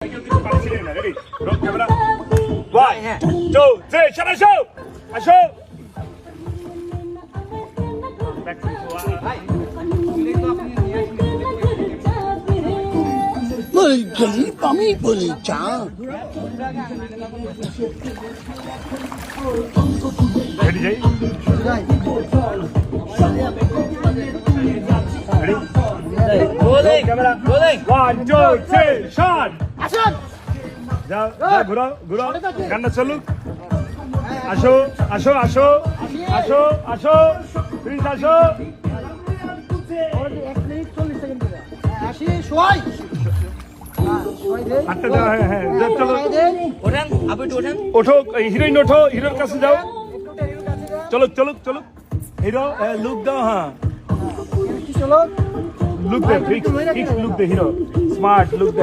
Ready? Roll camera. 1, 2, 3, shut up, show! Show! Back to আমি বলি চা Ready, Jay? Ready? Rolling, Camera. rolling. 1, 2, 3, shot! আসুন যাও যাও ঘুরো ঘুরো গানটা চলুক আসো আসো আসো আসো আসো প্লিজ আসো 1 মিনিট 40 সেকেন্ড করে আসি শোয় হাতটা দাও হ্যাঁ হ্যাঁ যাও, চলো ওঠেন আপনি একটু ওঠেন ওঠো হিরোইন ওঠো হিরোর কাছে যাও চলো চলো চলো হিরো লুক দাও হ্যাঁ চলো লুক দে ফিক্স লুক দে হিরো স্মার্ট লুক দে